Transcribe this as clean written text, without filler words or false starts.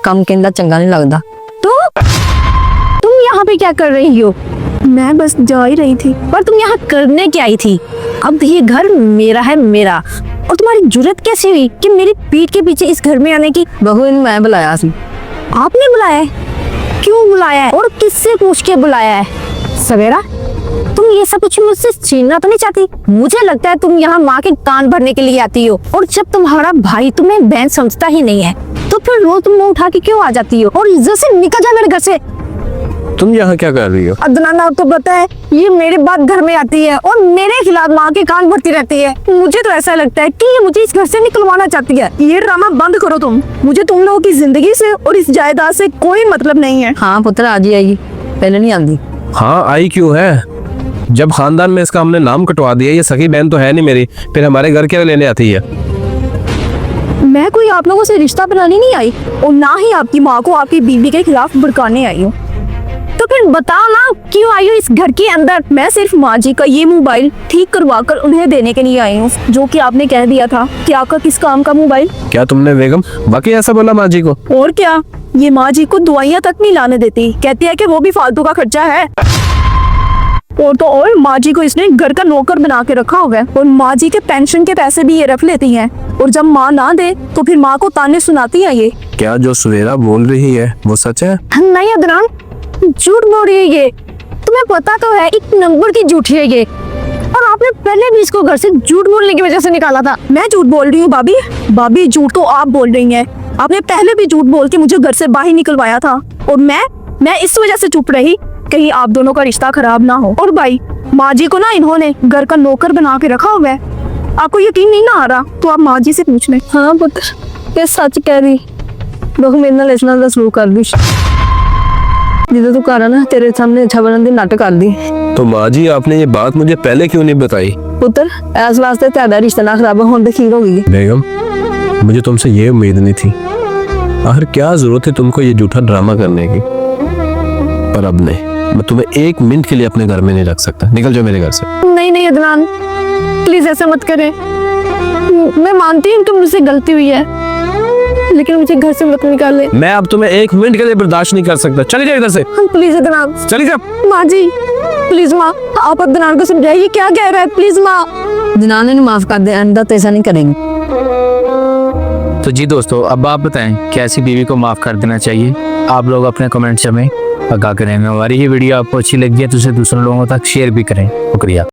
काम कहना चंगा नहीं लगता। तुम यहाँ पे क्या कर रही हो? मैं बस जा ही रही थी। पर तुम यहाँ करने क्या आई थी? अब ये घर मेरा है, मेरा। और तुम्हारी जुर्रत कैसी हुई कि मेरी पीठ के पीछे इस घर में आने की? बहू मैं बुलाया सी। आपने बुलाया है? क्यों बुलाया है और किससे पूछ के बुलाया है? सवेरा, तुम ये सब कुछ मुझसे छीनना तो नहीं चाहती? मुझे लगता है तुम यहाँ माँ के कान भरने के लिए आती हो। और जब तुम्हारा भाई तुम्हें बहन समझता ही नहीं है तो फिर रोज तुम मुंह उठा के क्यों आ जाती हो? और इज्जत से निकल जा मेरे घर से। तुम यहाँ क्या कर रही हो? अदनान, आपको पता है ये मेरे बाद घर में आती है और मेरे खिलाफ माँ के कान भरती रहती है। मुझे तो ऐसा लगता है कि ये मुझे इस घर से निकलवाना चाहती है। ये ड्रामा बंद करो तुम। मुझे तुम लोगों की जिंदगी से और इस जायदाद से कोई मतलब नहीं है। हाँ पुत्र, आज ही आएगी, पहले नहीं आती। हाँ आई क्यों है? जब खानदान में इसका हमने नाम कटवा दिया, ये सगी बहन तो है नहीं मेरी, फिर हमारे घर क्या लेने आती है? मैं कोई आप लोगों से रिश्ता बनाने नहीं आई और ना ही आपकी माँ को आपकी बीवी के खिलाफ भड़काने आई हूँ। तो फिर बताओ ना, क्यों आई हो इस घर के अंदर? मैं सिर्फ माँ जी का ये मोबाइल ठीक करवा कर उन्हें देने के लिए आई हूँ, जो कि आपने कह दिया था कि आपका किस काम का मोबाइल। क्या तुमने बेगम बाकी ऐसा बोला माँ जी को? और क्या, ये माँ जी को दवाइयाँ तक नहीं लाने देती, कहती है कि वो भी फालतू का खर्चा है। और तो और माँ जी को इसने घर का नौकर बना के रखा हुआ है और माँ जी के पेंशन के पैसे भी ये रख लेती हैं। और जब माँ ना दे तो फिर माँ को ताने सुनाती है ये। क्या जो सवेरा बोल रही है वो सच है? नहीं अदनान, झूठ बोल रही है ये। तुम्हें पता तो है एक नंबर की झूठी है ये। और आपने पहले भी इसको घर से झूठ बोलने की वजह से निकाला था। मैं झूठ बोल रही हूँ भाभी? भाभी झूठ तो आप बोल रही हैं। आपने पहले भी झूठ बोल के मुझे घर से बाहर निकलवाया था और मैं इस वजह से चुप रही, कहीं आप दोनों का रिश्ता खराब ना हो। और भाई, माँ जी को ना इन्होंने घर का नौकर बना के रखा हुआ है। आपको यकीन नहीं ना आ रहा तो आप माँ जी से पूछ लें। हाँ पुत्र, ये सच कह रही। बहू मेरे नाल इतना दा सलूक कर दी जिदा तू कर ना, तेरे सामने अच्छा बनने दी नाटक कर दी। तो माँ जी आपने ये बात मुझे पहले क्यों नहीं बताई? पुत्र, इस वास्ते तेरा रिश्ता ना खराब होने की होगी। बेगम, मुझे तुमसे ये उम्मीद नहीं थी। आखिर क्या जरूरत है तुमको ये झूठा ड्रामा करने की? पर अब नहीं, मैं तुम्हें एक मिनट के लिए अपने घर में नहीं रख सकता। निकल जाओ मेरे घर से। नहीं नहीं अदनान, प्लीज ऐसा मत करें। मैं मानती हूँ कि मुझसे गलती हुई है, लेकिन मुझे घर से मत निकाले। मैं अब तुम्हें एक मिनट के लिए बर्दाश्त नहीं कर सकता। चली जाओ इधर से। प्लीज अदनान, चली जाओ। माँ जी प्लीज, माँ आप अदनान को समझाइए क्या कह रहा है। प्लीज माँ, अदनान ने माफ कर दे, अंदर तो ऐसा नहीं करेंगे। तो जी दोस्तों, अब आप बताएं क्या ऐसी बीवी को माफ कर देना चाहिए? आप लोग अपने कमेंट्स में आगाह करें। हमारी ये वीडियो आपको अच्छी लगी है तो उसे दूसरे लोगों तक शेयर भी करें। शुक्रिया।